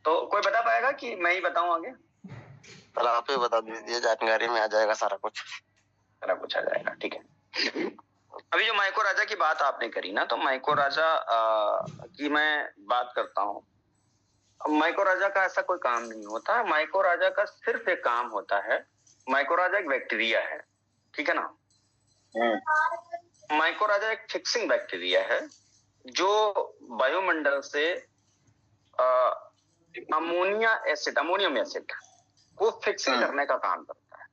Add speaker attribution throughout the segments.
Speaker 1: तो कोई बता पाएगा कि मैं ही बताऊं आगे?
Speaker 2: सर आप ही बता दीजिए, जानकारी में आ जाएगा सारा कुछ।
Speaker 1: सारा कुछ आ जाएगा, ठीक है। अभी जो माइको राजा की बात आपने करी ना, तो माइको राजा की मैं बात करता हूँ। माइको राजा का ऐसा कोई काम नहीं होता। माइको राजा का सिर्फ एक काम होता है। माइको राजा एक बैक्टीरिया है, ठीक है ना। माइको राजा एक फिक्सिंग बैक्टीरिया है जो वायुमंडल से अमोनियम एसिड को फिक्सिंग करने का काम करता है।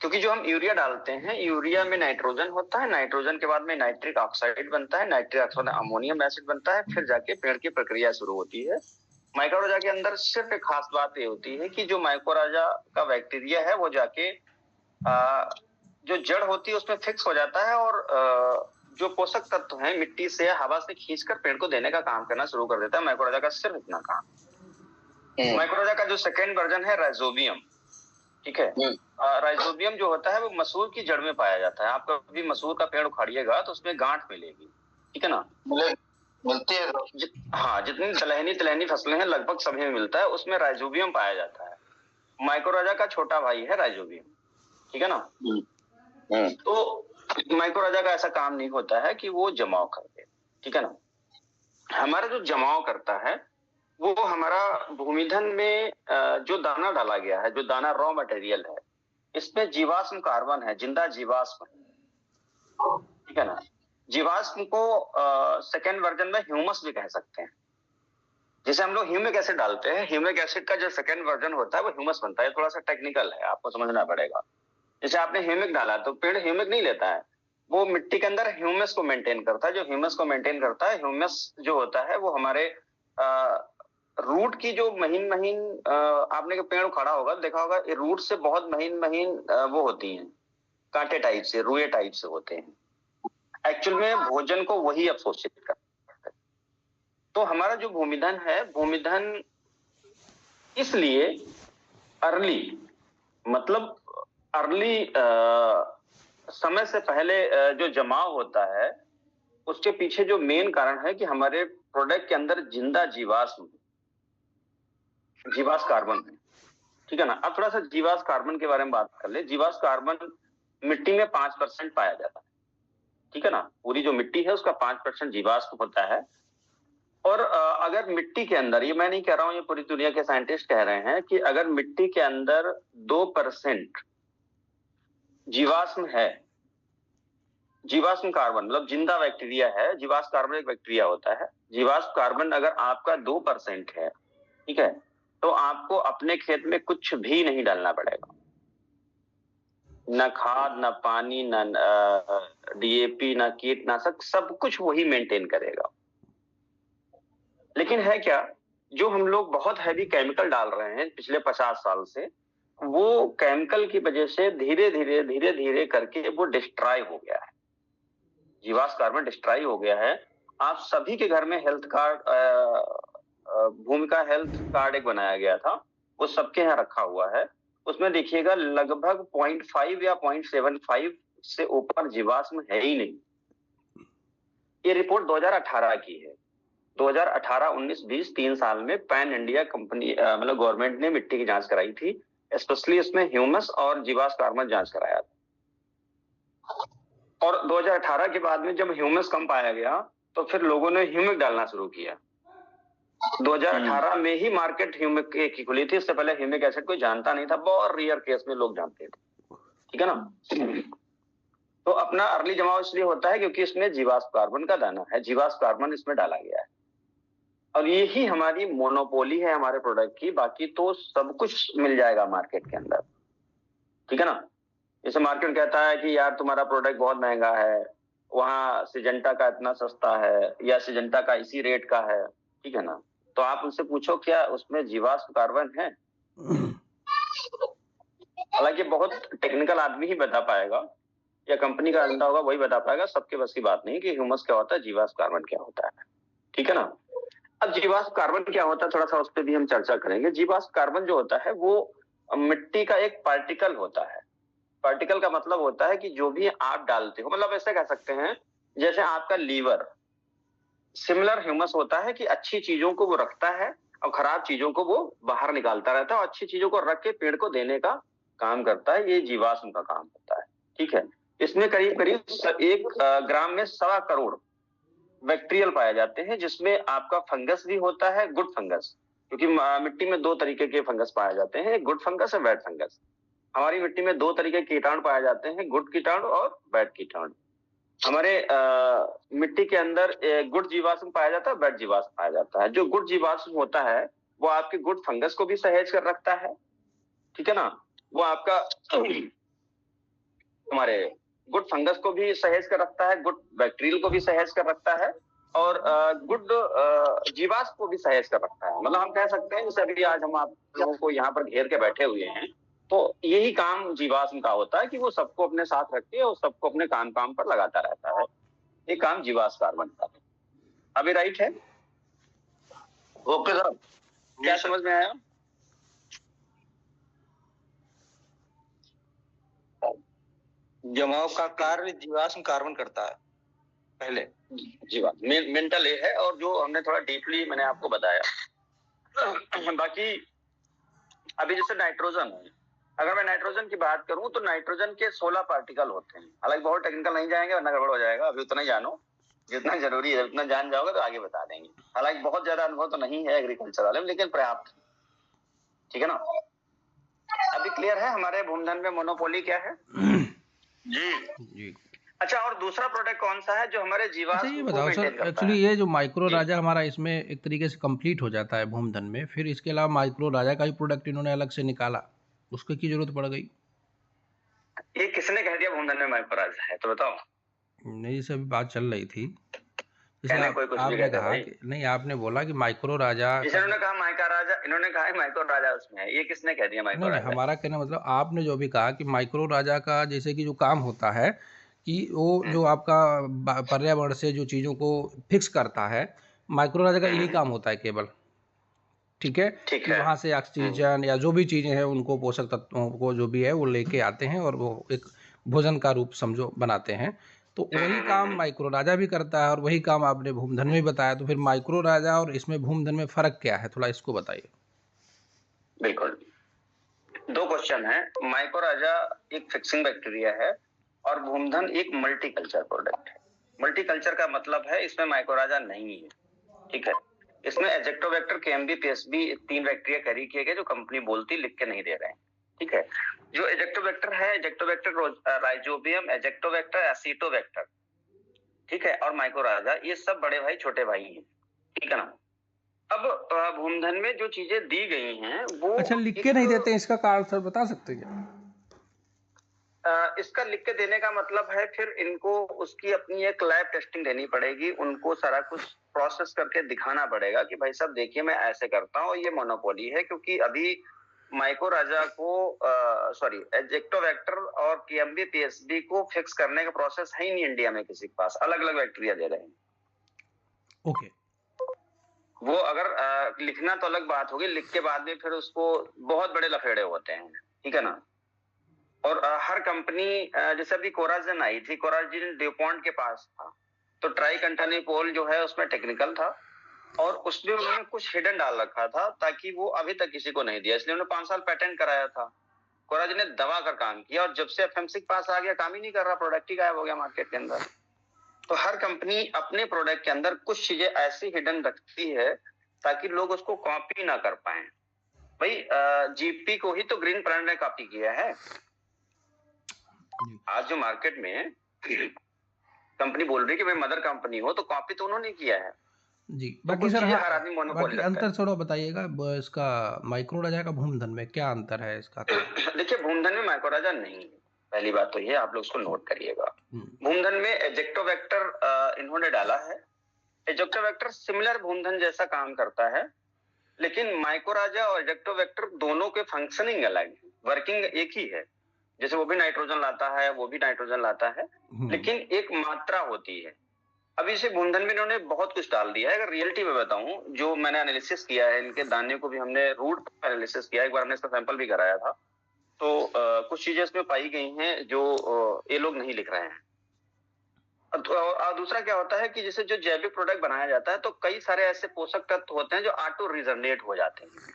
Speaker 1: क्योंकि जो हम यूरिया डालते हैं, यूरिया में नाइट्रोजन होता है, नाइट्रोजन के बाद में नाइट्रिक ऑक्साइड बनता है, नाइट्रिक ऑक्साइड अमोनियम एसिड बनता है, फिर जाके पेड़ की प्रक्रिया शुरू होती है। माइकोराजा के अंदर सिर्फ एक खास बात ये होती है कि जो माइकोराजा का बैक्टीरिया है वो जाके जो जड़ होती है उसमें फिक्स हो जाता है और जो पोषक तत्व है मिट्टी से हवा से खींचकर पेड़ को देने का काम करना शुरू कर देता है। माइकोराजा का सिर्फ इतना काम। माइकोराजा का जो सेकेंड वर्जन है राइजोबियम, ठीक है। राइजोबियम जो होता है वो मसूर की जड़ में पाया जाता है। आप कभी मसूर का पेड़ उखाड़िएगा तो उसमें गांठ मिलेगी, ठीक है ना, मिलती है। हाँ, जितनी तिलहनी फसलें हैं लगभग सभी में मिलता है, उसमें राइजोबियम पाया जाता है। माइकोराजा का छोटा भाई है राइजोबियम, ठीक है ना। तो माइकोराजा का ऐसा काम नहीं होता है कि वो जमाव कर दे, ठीक है ना। हमारा जो जमाव करता है वो हमारा भूमिधन में जो दाना डाला गया है, जो दाना रॉ मटेरियल है, इसमें जीवाश्म कार्बन है, जिंदा जीवाश्म, ठीक है ना। जीवाश्म को सेकेंड वर्जन में ह्यूमस भी कह सकते हैं। जैसे हम लोग ह्यूमिक एसिड डालते हैं, ह्यूमिक एसिड का जो सेकेंड वर्जन होता है वो ह्यूमस बनता है। थोड़ा सा टेक्निकल है, आपको समझना पड़ेगा। जैसे आपने ह्यूमिक डाला तो पेड़ ह्यूमिक नहीं लेता है, वो मिट्टी के अंदर ह्यूमस को मेंटेन करता है। जो ह्यूमस को मेंटेन करता है, ह्यूमस जो होता है वो हमारे रूट की जो महीन आपने पेड़ उखाड़ा होगा, देखा होगा रूट से बहुत महीन वो होती हैं, कांटे टाइप से, रुए टाइप से होते हैं। एक्चुअल में भोजन को वही अवशोषित करते हैं। तो हमारा जो भूमिधन है, भूमिधन इसलिए अर्ली, मतलब अर्ली समय से पहले जो जमाव होता है, उसके पीछे जो मेन कारण है कि हमारे प्रोडक्ट के अंदर जिंदा जीवाश्म कार्बन है, ठीक है ना। अब थोड़ा सा जीवाश्म कार्बन के बारे में बात कर ले। जीवाश्म कार्बन मिट्टी में 5% पाया जाता है, ठीक है ना। पूरी जो मिट्टी है उसका 5% जीवाश्म होता है। और अगर मिट्टी के अंदर, ये मैं नहीं कह रहा हूं, ये पूरी दुनिया के साइंटिस्ट कह रहे हैं कि अगर मिट्टी के अंदर 2% जीवाश्म है, जीवाश्म कार्बन मतलब जिंदा बैक्टीरिया है, जीवाश्म कार्बन एक बैक्टीरिया होता है। जीवाश्म कार्बन अगर आपका 2% है, ठीक है, तो आपको अपने खेत में कुछ भी नहीं डालना पड़ेगा, न खाद, न पानी, न डीएपी, न कीटनाशक, सब कुछ वही मेंटेन करेगा। लेकिन है क्या, जो हम लोग बहुत हैवी केमिकल डाल रहे हैं पिछले 50 साल से, वो केमिकल की वजह से धीरे धीरे करके वो डिस्ट्रॉय हो गया है। जीवाश्म कार्बन डिस्ट्रॉय हो गया है। आप सभी के घर में हेल्थ कार्ड, भूमिका हेल्थ कार्ड एक बनाया गया था, वो सबके यहाँ रखा हुआ है। उसमें देखिएगा लगभग 0.5 या 0.75 से ऊपर जीवाश्म है ही नहीं। ये रिपोर्ट 2018 की है। 2018, 19, 20, 3 साल में पैन इंडिया कंपनी मतलब गवर्नमेंट ने मिट्टी की जांच कराई थी, स्पेशली इसमें ह्यूमस और जीवाश्म कार्बन जांच कराया था। और 2018 के बाद में जब ह्यूमस कम पाया गया तो फिर लोगों ने ह्यूमिक डालना शुरू किया। 2018 में ही मार्केट ह्यूमिक की खुली थी, इससे पहले ह्यूमिक एसिड कोई जानता नहीं था, बहुत रेयर केस में लोग जानते थे, ठीक है ना। तो अपना अर्ली जमाव इसलिए होता है क्योंकि इसमें जीवाश्म कार्बन का दाना है, जीवाश्म कार्बन इसमें डाला गया है। और यही हमारी मोनोपोली है हमारे प्रोडक्ट की, बाकी तो सब कुछ मिल जाएगा मार्केट के अंदर, ठीक है ना। जैसे मार्केट कहता है कि यार तुम्हारा प्रोडक्ट बहुत महंगा है, वहां सिजेंटा का इतना सस्ता है या सिजेंटा का इसी रेट का है, ठीक है ना। तो आप उनसे पूछो क्या उसमें जीवाश्म कार्बन है। हालांकि बहुत टेक्निकल आदमी ही बता पाएगा या कंपनी का अंडा होगा वही बता पाएगा, सबके बस की बात नहीं कि ह्यूमस क्या होता है, जीवाश्म कार्बन क्या होता है, ठीक है ना। अब जीवाश्म कार्बन क्या होता है थोड़ा सा उस पर भी हम चर्चा करेंगे। जीवाश्म कार्बन जो होता है वो मिट्टी का एक पार्टिकल होता है। पार्टिकल का मतलब होता है कि जो भी आप डालते हो, मतलब ऐसे कह सकते हैं जैसे आपका लीवर, सिमिलर ह्यूमस होता है कि अच्छी चीजों को वो रखता है और खराब चीजों को वो बाहर निकालता रहता है, और अच्छी चीजों को रख के पेड़ को देने का काम करता है। ये जीवाश्म का काम होता है, ठीक है। इसमें करीब करीब 1 ग्राम में 1.25 करोड़ बैक्टीरियल पाए जाते हैं, जिसमें आपका फंगस भी होता है, गुड फंगस, क्योंकि मिट्टी में 2 तरीके के फंगस पाए जाते हैं, एक गुड फंगस और बैड फंगस। हमारी मिट्टी में 2 तरीके के कीटाणु पाए जाते हैं, गुड कीटाणु और बैड कीटाणु। हमारे मिट्टी के अंदर गुड जीवाश्म पाया जाता है, बैड जीवाश्म पाया जाता है। जो गुड जीवाश्म होता है वो आपके गुड फंगस को भी सहेज कर रखता है, ठीक है ना। वो आपका हमारे गुड फंगस को भी सहेज कर रखता है, गुड बैक्टीरियल को भी सहेज कर रखता है, और गुड जीवाश्म को भी सहेज कर रखता है। मतलब हम कह सकते हैं जैसे अभी आज हम आप लोगों को यहाँ पर घेर के बैठे हुए हैं, तो यही काम जीवाश्म का होता है कि वो सबको अपने साथ रखते हैं और सबको अपने काम पर लगाता रहता है। ये काम जीवाश्म कार्बन का है। अभी राइट है? ओके सर, क्या समझ में आया?
Speaker 3: जमाव का कार्य जीवाश्म कार्बन करता है पहले।
Speaker 1: जीवाश्म मेंटल ये है, और जो हमने थोड़ा डीपली मैंने आपको बताया। बाकी अभी जैसे नाइट्रोजन है, अगर मैं नाइट्रोजन की बात करूं तो नाइट्रोजन के 16 पार्टिकल होते हैं। हालांकि बहुत टेक्निकल नहीं जाएंगे वरना गड़बड़ हो जाएगा, अभी उतना ही जानो जितना जरूरी है, उतना जान जाओगे तो आगे बता देंगे। हालांकि बहुत ज्यादा अनुभव तो नहीं है एग्रीकल्चर वाले में, लेकिन पर्याप्त, ठीक है ना। अभी क्लियर है हमारे भूमधन में मोनोपोली क्या है? जी। अच्छा, और दूसरा प्रोडक्ट कौन सा है जो हमारे जीवाश्म
Speaker 4: अच्छा ये बताओ सर, एक्चुअली ये जो माइक्रो राजा हमारा इसमें एक तरीके से कंप्लीट हो जाता है भूमधन में, फिर इसके अलावा माइक्रो राजा का ही प्रोडक्ट इन्होंने अलग से निकाला, उसकी की जरूरत पड़ गई?
Speaker 1: ये किसने कह दिया भूमधन में माइक्रो राजा है, तो बताओ।
Speaker 4: नहीं, से अभी बात चल रही थी,
Speaker 1: आपने
Speaker 4: कहा कि नहीं, आपने बोला कि माइक्रो राजा,
Speaker 1: इन्होंने कहा माइक्रो राजा, इन्होंने कहा माइक्रो राजा उसमें है, ये किसने कह दिया माइक्रो राजा?
Speaker 4: हमारा कहना मतलब आपने जो भी कहा कि माइक्रो राजा का जैसे कि जो काम होता है कि वो जो आपका पर्यावरण से जो चीज़ों को फिक्स करता है, माइक्रो राजा का यही काम होता है केवल, ठीक है कि वहाँ से ऑक्सीजन या जो भी चीज़ें हैं उनको, पोषक तत्वों को जो भी है वो लेके आते हैं और वो एक भोजन का रूप समझो बनाते हैं। तो वही काम माइक्रो राजा भी करता है और वही काम आपने भूमधन में बताया। तो फिर माइक्रो राजा और इसमें भूमधन में फर्क क्या है, थोड़ा इसको बताइए।
Speaker 1: बिल्कुल, 2 क्वेश्चन है। माइक्रो राजा एक फिक्सिंग बैक्टीरिया है और भूमधन एक मल्टीकल्चर प्रोडक्ट है। मल्टीकल्चर का मतलब है इसमें माइक्रो राजा नहीं है, ठीक है। इसमें एजेक्टोबैक्टर, केएमबी, पीएसबी 3 बैक्टीरिया कैरी किए गए जो कंपनी बोलती, लिख के नहीं दे रहे हैं, ठीक है। जो एजेक्टोबैक्टर है, एजेक्टोबैक्टर राइजोबियम, एजेक्टोबैक्टर एसिटोबैक्टर, ठीक है, और माइक्रो राजा, ये सब बड़े भाई छोटे भाई हैं, ठीक है ना। अब भूमधन में जो चीजें दी गई हैं वो,
Speaker 4: अच्छा, लिख के नहीं देते, इसका कारण सर बता सकते हैं?
Speaker 1: इसका लिख के देने का मतलब है फिर इनको उसकी अपनी एक लैब टेस्टिंग देनी पड़ेगी, उनको सारा कुछ प्रोसेस करके दिखाना पड़ेगा कि भाई साहब देखिए मैं ऐसे करता हूँ, ये मोनोपोली है। क्योंकि अभी माइक्रो राजा को एजेक्टोबैक्टर और केएमबी, पीएसबी को फिक्स करने का प्रोसेस है ही नहीं इंडिया में किसी के पास, अलग अलग बैक्टीरिया दे रहे हैं।
Speaker 4: ओके,
Speaker 1: वो अगर लिखना तो अलग बात होगी, लिख के बाद में फिर उसको बहुत बड़े लफेड़े होते हैं, ठीक है ना। और हर कंपनी, जैसे अभी कोराजिन आई थी, कोराजिन ड्यूपॉन्ट के पास था, तो ट्राई कंटेनिपोल जो है उसमें टेक्निकल था और उसमें उन्होंने कुछ हिडन डाल रखा था ताकि वो अभी तक किसी को नहीं दिया, इसलिए उन्होंने 5 साल पेटेंट कराया था। कोराजिन ने दबा कर काम किया और जब से एफएमसी पास आ गया काम ही नहीं कर रहा, प्रोडक्ट ही गायब हो गया मार्केट के अंदर। तो हर कंपनी अपने प्रोडक्ट के अंदर कुछ चीजें ऐसी हिडन रखती है ताकि लोग उसको कॉपी ना कर पाए। भाई जीपी को ही तो ग्रीन प्लानेट ने कॉपी किया है। आज जो मार्केट में कंपनी बोल रही है कि भाई मदर कंपनी हो, तो कॉपी तो उन्होंने किया है
Speaker 4: जी।
Speaker 1: बाकी सर हर आदमी मोनोपोली
Speaker 4: बाकी अंतर थोड़ा बताइएगा इसका माइक्रो राजा का भूमधन में क्या अंतर है इसका?
Speaker 1: देखिए, भूमधन में माइक्रो राजा नहीं है, पहली बात तो ये आप लोग उसको नोट करिएगा। भूमधन में एजेक्टोबैक्टर इन्होंने डाला है। एजेक्टोबैक्टर सिमिलर भूमधन जैसा काम करता है, लेकिन माइक्रो राजा और एजेक्टोबैक्टर दोनों के फंक्शनिंग अलग है, वर्किंग एक ही है। जैसे वो भी नाइट्रोजन लाता है, वो भी नाइट्रोजन लाता है, लेकिन एक मात्रा होती है। अभी इसे भूमधन में इन्होंने बहुत कुछ डाल दिया है। अगर रियलिटी में बताऊं, जो मैंने एनालिसिस किया है, इनके दाने को भी हमने रूट एनालिसिस किया, एक बार हमने इसका सैंपल भी कराया था, तो कुछ चीजें इसमें पाई गई हैं जो ये लोग नहीं लिख रहे हैं। और दूसरा क्या होता है कि जैसे जो जैविक प्रोडक्ट बनाया जाता है तो कई सारे ऐसे पोषक तत्व होते हैं जो ऑटो रिजनरेट हो जाते हैं,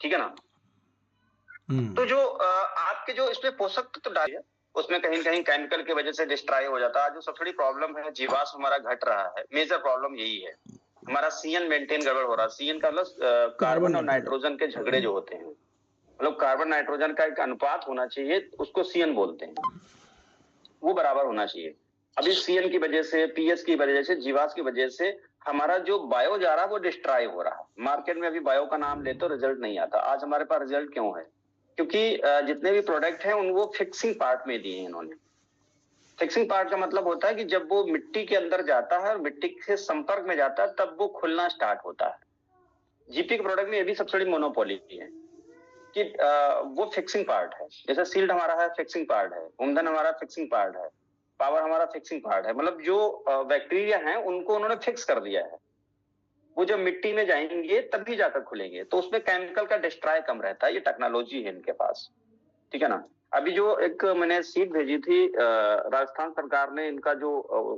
Speaker 1: ठीक है ना। तो जो आपके जो इसमें पोषक तत्व डाले उसमें कहीं कहीं केमिकल की वजह से डिस्ट्रॉय हो जाता है। जो सबसे बड़ी प्रॉब्लम है, जीवाश्म हमारा घट रहा है, मेजर प्रॉब्लम यही है। हमारा सीएन मेंटेन गड़बड़ हो रहा है। सीएन का मतलब कार्बन और नाइट्रोजन के झगड़े जो होते हैं, मतलब कार्बन नाइट्रोजन का एक अनुपात होना चाहिए, उसको सीएन बोलते हैं, वो बराबर होना चाहिए। अभी सीएन की वजह से, पीएच की वजह से, जीवाश्म की वजह से हमारा जो बायो जा रहा है वो डिस्ट्रॉय हो रहा है। मार्केट में अभी बायो का नाम ले तो रिजल्ट नहीं आता। आज हमारे पास रिजल्ट क्यों है? क्योंकि जितने भी प्रोडक्ट हैं उन वो फिक्सिंग पार्ट में दिए हैं इन्होंने। फिक्सिंग पार्ट का मतलब होता है कि जब वो मिट्टी के अंदर जाता है और मिट्टी के संपर्क में जाता है तब वो खुलना स्टार्ट होता है। जीपी के प्रोडक्ट में ये भी सबसे बड़ी मोनोपोली है कि वो फिक्सिंग पार्ट है। जैसे सील्ड हमारा है, फिक्सिंग पार्ट है, ऊंधन हमारा फिक्सिंग पार्ट है, पावर हमारा फिक्सिंग पार्ट है। मतलब जो बैक्टीरिया हैं उनको उन्होंने फिक्स कर दिया है। वो जब मिट्टी में जाएंगे तभी जाकर खुलेंगे, तो उसमें केमिकल का डिस्ट्रॉय कम रहता है। ये टेक्नोलॉजी है इनके पास, ठीक है ना। अभी जो एक मैंने सीट भेजी थी, राजस्थान सरकार ने इनका जो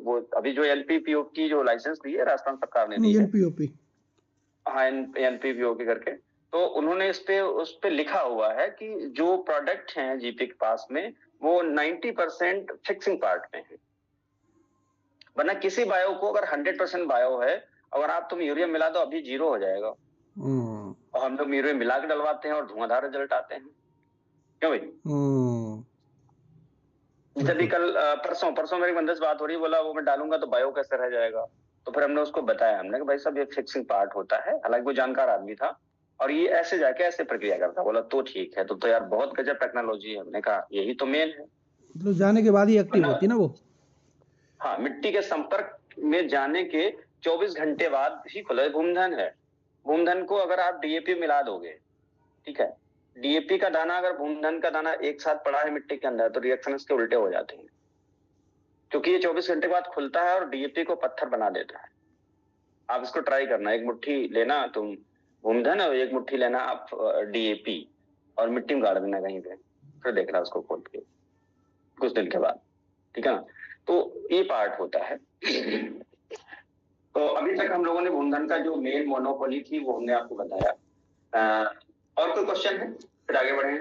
Speaker 1: वो अभी जो एलपीपीओ की जो लाइसेंस दी है राजस्थान सरकार ने दी है, एनपीओपी, हाँ एनपीपीओपी करके। तो उन्होंने उस पे लिखा हुआ है कि जो प्रोडक्ट हैं जीपी के पास में वो 90% फिक्सिंग पार्ट में है। वरना किसी बायो को अगर 100% बायो है, अगर आप तुम यूरिया मिला दो अभी 0 हो जाएगा। और हम लोग यूरिया मिला के डलवाते हैं और धुआंधार रिजल्ट आते हैं। क्यों भाई? जब कल परसों मेरे बंदे से बात हो रही, बोला वो मैं डालूंगा तो बायो कैसे रह जाएगा। तो फिर हमने उसको बताया, हमने कि भाई साहब ये फिक्सिंग पार्ट होता है। हालांकि वो जानकार आदमी था और ये ऐसे जाके ऐसे प्रक्रिया करता। बोला तो ठीक है, तो यार बहुत गजब टेक्नोलॉजी है। हमने कहा यही तो मेन है, मतलब
Speaker 4: जाने के बाद ही एक्टिव होती है ना वो।
Speaker 1: हाँ, मिट्टी के संपर्क में जाने के 24 घंटे बाद ही खुला। भूमधन है, भूमधन को अगर आप डीएपी मिला दोगे, ठीक है, डीएपी का दाना अगर भूमधन का दाना एक साथ पड़ा है मिट्टी के अंदर तो रिएक्शन इसके उल्टे हो जाते हैं, क्योंकि ये 24 घंटे बाद खुलता है और डीएपी को पत्थर बना देता है। आप इसको ट्राई करना, एक मुट्ठी लेना तुम भूमधन और एक मुट्ठी लेना आप डीएपी और मिट्टी में गाड़ देना कहीं पे, फिर देखना उसको खोल के कुछ दिन के बाद, ठीक है ना। तो ये पार्ट होता है। तो अभी तक हम लोगों ने भूमधन का जो मेन मोनोपोली थी वो हमने आपको बताया। और कोई क्वेश्चन है, फिर आगे बढ़ेंगे।